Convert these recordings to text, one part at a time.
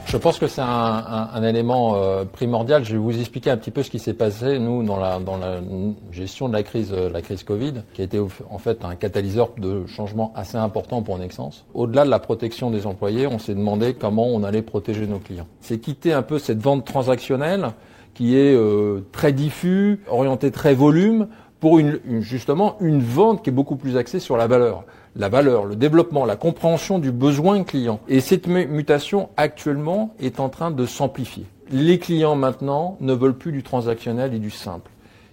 Je pense que c'est un élément primordial. Je vais vous expliquer un petit peu ce qui s'est passé, nous, dans la gestion de la crise Covid, qui a été en fait un catalyseur de changement assez important pour Nexans. Au-delà de la protection des employés, on s'est demandé comment on allait protéger nos clients. C'est quitter un peu cette vente transactionnelle qui est très diffuse, orientée très volume, pour justement une vente qui est beaucoup plus axée sur la valeur. La valeur, le développement, la compréhension du besoin client. Et cette mutation, actuellement, est en train de s'amplifier. Les clients, maintenant, ne veulent plus du transactionnel et du simple.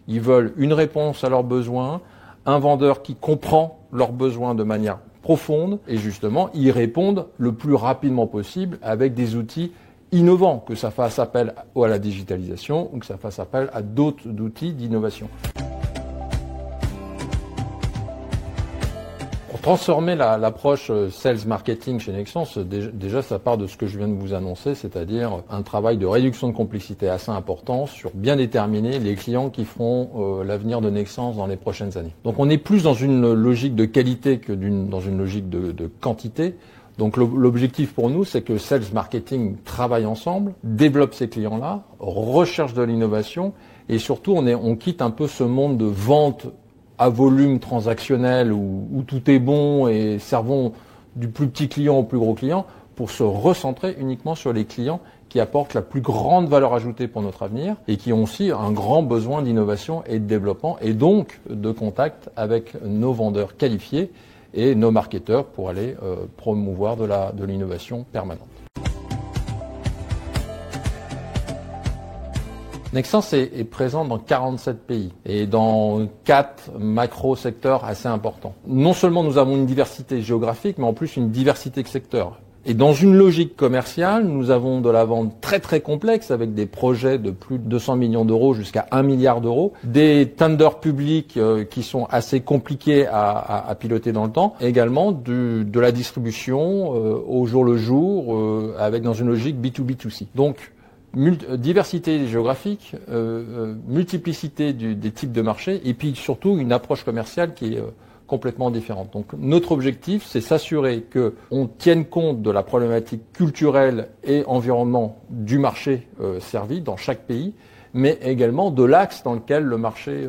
Ils veulent une réponse à leurs besoins, un vendeur qui comprend leurs besoins de manière profonde, et justement, ils répondent le plus rapidement possible avec des outils innovants, que ça fasse appel à la digitalisation ou que ça fasse appel à d'autres outils d'innovation. Transformer l'approche sales marketing chez Nexans, déjà ça part de ce que je viens de vous annoncer, c'est-à-dire un travail de réduction de complexité assez important sur bien déterminer les clients qui feront l'avenir de Nexans dans les prochaines années. Donc on est plus dans une logique de qualité que dans une logique de quantité. Donc l'objectif pour nous, c'est que sales marketing travaille ensemble, développe ces clients-là, recherche de l'innovation et surtout on quitte un peu ce monde de vente à volume transactionnel où tout est bon et servons du plus petit client au plus gros client pour se recentrer uniquement sur les clients qui apportent la plus grande valeur ajoutée pour notre avenir et qui ont aussi un grand besoin d'innovation et de développement et donc de contact avec nos vendeurs qualifiés et nos marketeurs pour aller promouvoir de l'innovation permanente. Nexans est présent dans 47 pays et dans 4 macro-secteurs assez importants. Non seulement nous avons une diversité géographique, mais en plus une diversité de secteurs. Et dans une logique commerciale, nous avons de la vente très très complexe avec des projets de plus de 200 millions d'euros jusqu'à 1 milliard d'euros, des tenders publics qui sont assez compliqués à piloter dans le temps, et également de la distribution au jour le jour avec dans une logique B2B2C. Donc diversité géographique, multiplicité des types de marchés et puis surtout une approche commerciale qui est complètement différente. Donc notre objectif, c'est s'assurer qu'on tienne compte de la problématique culturelle et environnement du marché servi dans chaque pays, mais également de l'axe dans lequel le marché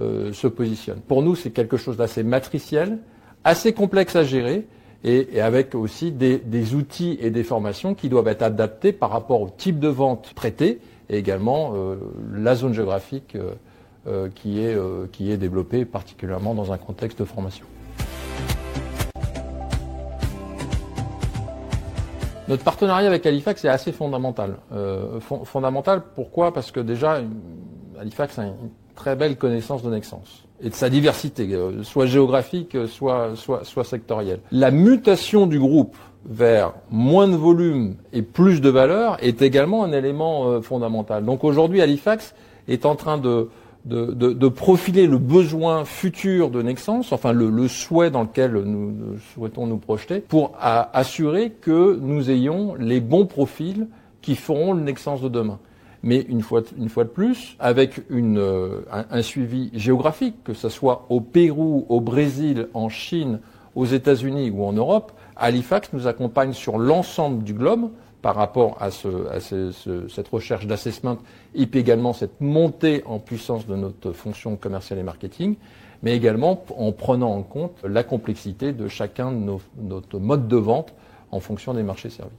se positionne. Pour nous, c'est quelque chose d'assez matriciel, assez complexe à gérer, et avec aussi des outils et des formations qui doivent être adaptés par rapport au type de vente traité et également la zone géographique qui est développée particulièrement dans un contexte de formation. Notre partenariat avec Halifax est assez fondamental. Fondamental, pourquoi ? Parce que déjà, Halifax a une très belle connaissance de Nexans et de sa diversité, soit géographique, soit sectorielle. La mutation du groupe vers moins de volume et plus de valeur est également un élément fondamental. Donc aujourd'hui, Halifax est en train de profiler le besoin futur de Nexans, enfin le souhait dans lequel nous souhaitons nous projeter, pour assurer que nous ayons les bons profils qui feront le Nexans de demain. Mais une fois de plus, avec un suivi géographique, que ce soit au Pérou, au Brésil, en Chine, aux États-Unis ou en Europe, Halifax nous accompagne sur l'ensemble du globe par rapport à cette recherche d'assessment et puis également cette montée en puissance de notre fonction commerciale et marketing, mais également en prenant en compte la complexité de chacun de notre mode de vente en fonction des marchés servis.